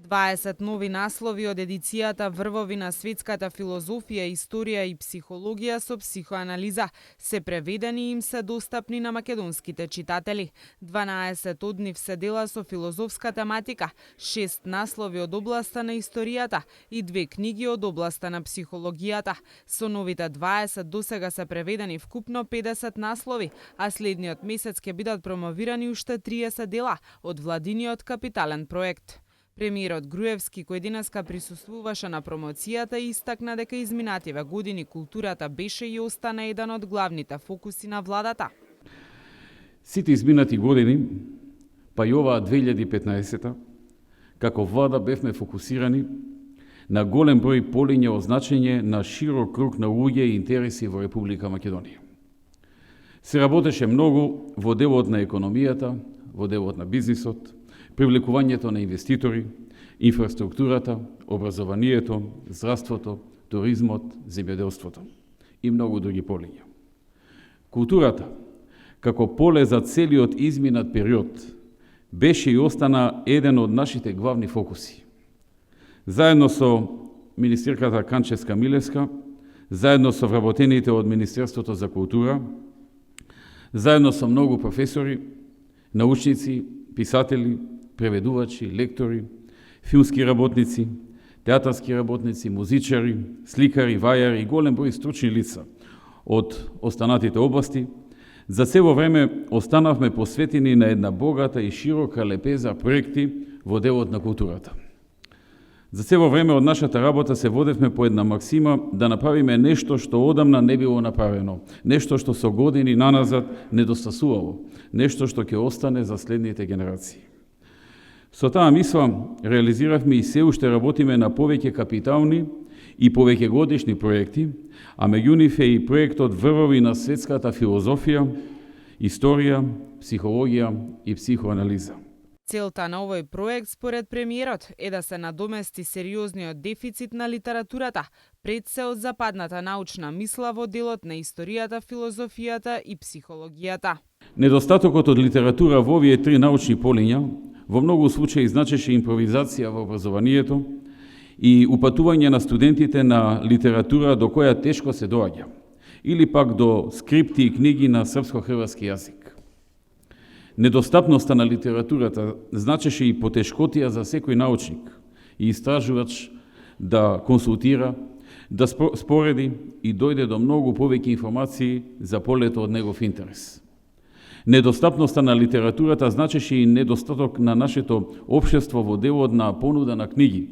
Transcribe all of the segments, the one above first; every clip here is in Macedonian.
20 нови наслови од едицијата Врвови на светската филозофија, историја и психологија со психоанализа се преведени и им се достапни на македонските читатели. 12 од нив се дела со филозофска тематика, 6 наслови од областа на историјата и 2 книги од областа на психологијата. Со новите 20 досега се преведени вкупно 50 наслови, а следниот месец ќе бидат промовирани уште 30 дела од владиниот капитален проект. Премиерот Груевски, кој денеска присуствуваше на промоцијата, истакна дека изминативе години културата беше и остана еден од главните фокуси на владата. Сите изминати години, па и оваа 2015, како влада бевме фокусирани на голем број полиња од значење на широк круг на луѓе и интереси во Република Македонија. Се работеше многу во делот на економијата, во делот на бизнисот, привлекувањето на инвеститори, инфраструктурата, образованието, здравството, туризмот, земјоделството и многу други полиња. Културата, како поле за целиот изминат период, беше и остана еден од нашите главни фокуси. Заедно со министерката Канческа Милевска, заедно со вработените од Министерството за култура, заедно со многу професори, научници, писатели, преведувачи, лектори, филмски работници, театарски работници, музичари, сликари, вајари и голем број стручни лица од останатите области, за цело време останавме посветени на една богата и широка лепеза проекти во делот на културата. За цело време од нашата работа се водевме по една максима да направиме нешто што одамна не било направено, нешто што со години наназад недостасувало, нешто што ќе остане за следните генерации. Со таа мисла реализиравме и се уште работиме на повеќе капитални и повеќе годишни проекти, а меѓу нив е и проектот Врвови на светската филозофија, историја, психологија и психоанализа. Целта на овој проект, според премиерот, е да се надомести сериозниот дефицит на литературата, пред се од западната научна мисла во делот на историјата, филозофијата и психологијата. Недостатокот од литература во овие три научни полиња во многу случаи значеше импровизација во образованието и упатување на студентите на литература до која тешко се доаѓа, или пак до скрипти и книги на српско-хрватски јазик. Недостапноста на литературата значеше и потешкотија за секој научник и истражувач да консултира, да спореди и дојде до многу повеќе информации за полето од негов интерес. Недостапноста на литературата значеше и недостаток на нашето општество во делот на понуда на книги,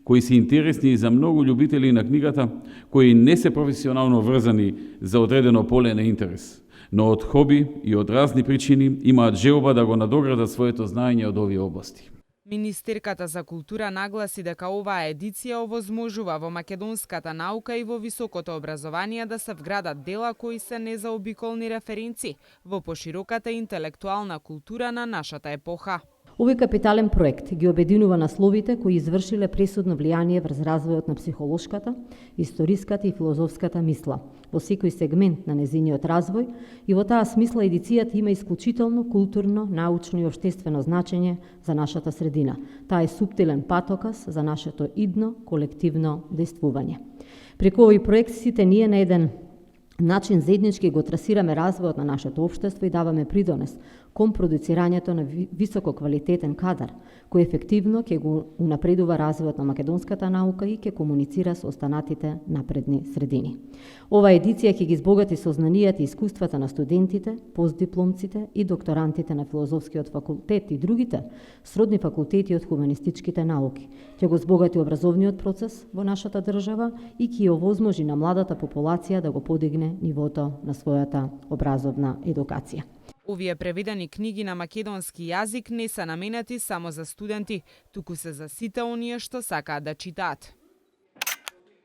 кои се интересни за многу љубители на книгата, кои не се професионално врзани за одредено поле на интерес, но од хоби и од разни причини имаат желба да го надоградат своето знаење од овие области. Министерката за култура нагласи дека оваа едиција овозможува во македонската наука и во високото образование да се вградат дела кои се незаобиколни референци во пошироката интелектуална култура на нашата епоха. Овој капитален проект ги обединува насловите кои извршиле пресудно влијание врз развојот на психолошката, историската и филозофската мисла во секој сегмент на незиниот развој и во таа смисла едицијата има исклучително културно, научно и општествено значење за нашата средина. Таа е суптилен патоказ за нашето идно колективно действување. Преку овој проект сите ние на еден начин заеднички го трасираме развојот на нашето општество и даваме придонес кон продуцирањето на високо квалитетен кадар, кој ефективно ќе го унапредува развојот на македонската наука и ќе комуницира со останатите напредни средини. Ова едиција ќе ги збогати сознанијата и искуствата на студентите, постдипломците и докторантите на филозофскиот факултет и другите сродни факултети од хуманистичките науки. Ќе го збогати образовниот процес во нашата држава и ќе овозможи на младата популација да го подигне нивото на својата образовна едукација. Овие преведени книги на македонски јазик не се наменети само за студенти, туку се за сите оние што сакаат да читаат.